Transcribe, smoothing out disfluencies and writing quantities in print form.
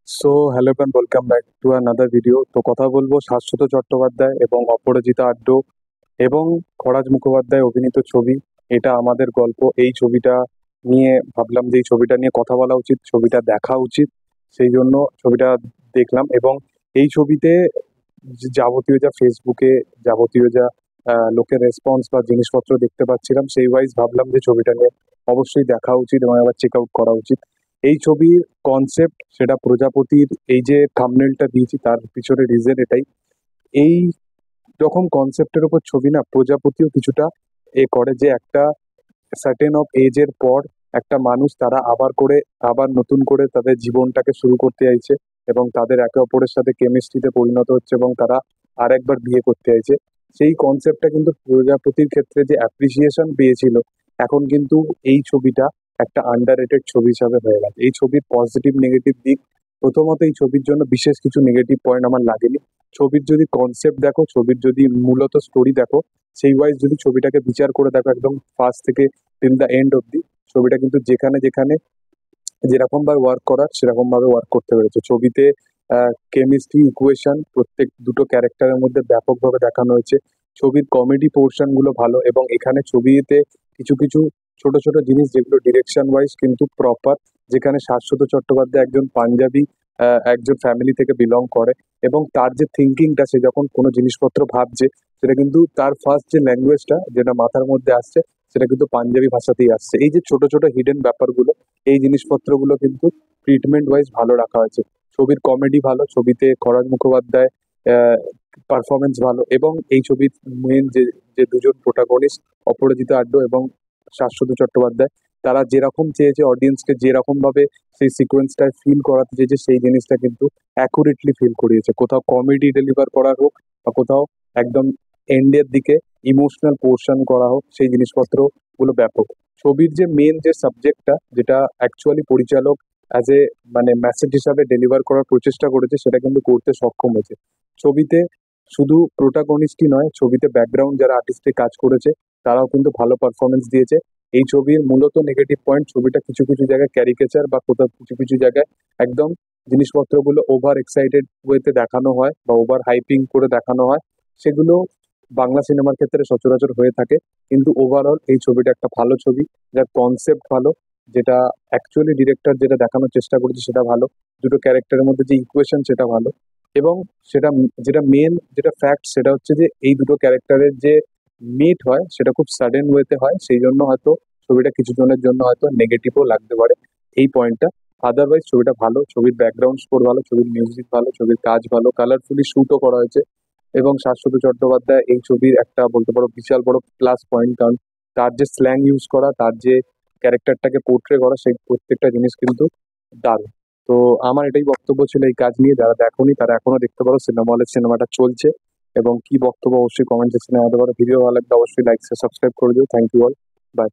So hello and welcome back to another video. তো কথা বলবো শাশ্বত চট্টোপাধ্যায় এবং অপরাজিতা আড্ড এবং খরাজ মুখোপাধ্যায় অভিনীত ছবি এটা আমাদের গল্প। এই ছবিটা নিয়ে ভাবলাম যে এই ছবিটা নিয়ে কথা বলা উচিত, ছবিটা দেখা উচিত। সেই জন্য ছবিটা দেখলাম এবং এই ছবিতে যাবতীয় যা ফেসবুকে যাবতীয় যা লোকের রেসপন্স বা জিনিসপত্র দেখতে পাচ্ছিলাম, সেই ওয়াইজ ভাবলাম যে ছবিটা নিয়ে অবশ্যই দেখা উচিত এবং আবার চেক আউট করা উচিত। এই ছবির কনসেপ্ট সেটা প্রজাপতির, এই যে থাম্বনেলটা দিয়েছি তার পিছনে রিজন এটাই। এই রকম কনসেপ্টের উপর ছবি না প্রজাপতিও কিছুটা করে যে একটা সার্টেন অফ এজ এর পর একটা মানুষ তারা আবার নতুন করে তাদের জীবনটাকে শুরু করতে চাইছে এবং তাদের একে অপরের সাথে কেমিস্ট্রিতে পরিণত হচ্ছে এবং তারা আর একবার বিয়ে করতে চাইছে। সেই কনসেপ্টটা কিন্তু প্রজাপতির ক্ষেত্রে যে অ্যাপ্রিসিয়েশন পেয়েছিল, এখন কিন্তু এই ছবিটা একটা আন্ডার রেটেড ছবি হিসাবে হয়ে গেছে। এই ছবির পজিটিভ নেগেটিভ দিক, প্রথমত এই ছবির জন্য বিশেষ কিছু নেগেটিভ পয়েন্ট আমার লাগেনি। ছবির যদি কনসেপ্ট দেখো, ছবির যদি মূলত স্টোরি দেখো, সেই ওয়াইজ যদি ছবিটাকে বিচার করে দেখো একদম ফার্স্ট থেকে টিল দ্য এন্ড অব্দি, ছবিটা কিন্তু যেখানে যেখানে যেরকম ভাবে ওয়ার্ক করার সেরকম ভাবে ওয়ার্ক করতে পেরেছে। ছবিতে কেমিস্ট্রি ইকুয়েশন প্রত্যেক দুটো ক্যারেক্টারের মধ্যে ব্যাপকভাবে দেখানো হয়েছে। ছবির কমেডি পোর্শন গুলো ভালো এবং এখানে ছবিতে কিছু কিছু ছোট ছোট জিনিস যেগুলো ডিরেকশন ওয়াইজ কিন্তু প্রপার, যেখানে শাশ্বত চট্টোপাধ্যায় একজন পাঞ্জাবি একজন ফ্যামিলি থেকে বিলং করে এবং তার যে থিঙ্কিংটা, সে যখন কোনো জিনিসপত্র ভাবছে সেটা কিন্তু তার ফার্স্ট যে ল্যাঙ্গুয়েজটা যেটা মাথার মধ্যে আসছে সেটা কিন্তু পাঞ্জাবি ভাষাতেই আসছে। এই যে ছোট ছোট হিডেন ব্যাপারগুলো, এই জিনিসপত্রগুলো কিন্তু ট্রিটমেন্ট ওয়াইজ ভালো রাখা হয়েছে। ছবির কমেডি ভালো, ছবিতে খরাজ মুখোপাধ্যায় পারফরমেন্স ভালো এবং এই ছবির মেন যে যে দুজন প্রোটাগনিস্ট অপরাজিতা আড্ড এবং শাশ্বত চট্টোপাধ্যায়, তারা যেরকম চেয়েছে অডিয়েন্সকে যেরকম ভাবে সেই সিকোয়েন্সটায় ফিল করাতে চেয়েছে, সেই জিনিসটা কিন্তু অ্যাকুরেটলি ফিল করিয়েছে। কোথাও কমেডি ডেলিভার করা হোক বা কোথাও একদম এন্ডের দিকে ইমোশনাল পোর্শন করা হোক, সেই জিনিসপত্র গুলো ব্যাপক। ছবির যে মেন যে সাবজেক্টটা, যেটা অ্যাকচুয়ালি পরিচালক অ্যাজ এ মানে মেসেজ হিসাবে ডেলিভার করার প্রচেষ্টা করেছে, সেটা কিন্তু করতে সক্ষম হয়েছে। ছবিতে শুধু প্রোটাগনিস্টই নয়, ছবিতে ব্যাকগ্রাউন্ড যারা আর্টিস্টে কাজ করেছে তারাও কিন্তু ভালো পারফরমেন্স দিয়েছে। এই ছবির মূলত নেগেটিভ পয়েন্ট, ছবিটা কিছু কিছু জায়গায় ক্যারিকেচার বা কোথাও কিছু কিছু জায়গায় একদম জিনিসপত্রগুলো ওভার এক্সাইটেড ওয়েতে দেখানো হয় বা ওভার হাইপিং করে দেখানো হয়। সেগুলো বাংলা সিনেমার ক্ষেত্রে সচরাচর হয়ে থাকে। কিন্তু ওভারঅল এই ছবিটা একটা ভালো ছবি, যার কনসেপ্ট ভালো, যেটা অ্যাকচুয়ালি ডিরেক্টর যেটা দেখানোর চেষ্টা করেছে সেটা ভালো, দুটো ক্যারেক্টারের মধ্যে যে ইকুয়েশন সেটা ভালো এবং সেটা যেটা মেন যেটা ফ্যাক্ট সেটা হচ্ছে যে এই দুটো ক্যারেক্টারের যে মিট হয় সেটা খুব সাডেন ওয়েতে হয়, সেই জন্য হয়তো ছবিটা কিছু জনের জন্য হয়তো নেগেটিভও লাগতে পারে এই পয়েন্টটা। আদারওয়াইজ ছবিটা ভালো, ছবির ব্যাকগ্রাউন্ড স্কোর ভালো, ছবির মিউজিক ভালো, ছবির কাজ ভালো, কালারফুলি শুটও করা হয়েছে এবং শাশ্বত চট্টোপাধ্যায় এই ছবির একটা বলতে পারো বিশাল বড় প্লাস পয়েন্ট, কারণ তার যে স্ল্যাং ইউজ করা, তার যে ক্যারেক্টারটাকে পোর্ট্রে করা, সেই প্রত্যেকটা জিনিস কিন্তু দারুণ। তো আমার এটাই বক্তব্য ছিল এই কাজ নিয়ে। যারা দেখোনি তারা এখনো দেখতে পারো, সিনেমা হলের সিনেমাটা চলছে। এবং কি বক্তব্য অবশ্যই কমেন্ট সেকশনে জানাতে পারো। ভিডিও ভালো লাগলে অবশ্যই লাইক সাবস্ক্রাইব করে দিও। Thank you all, by.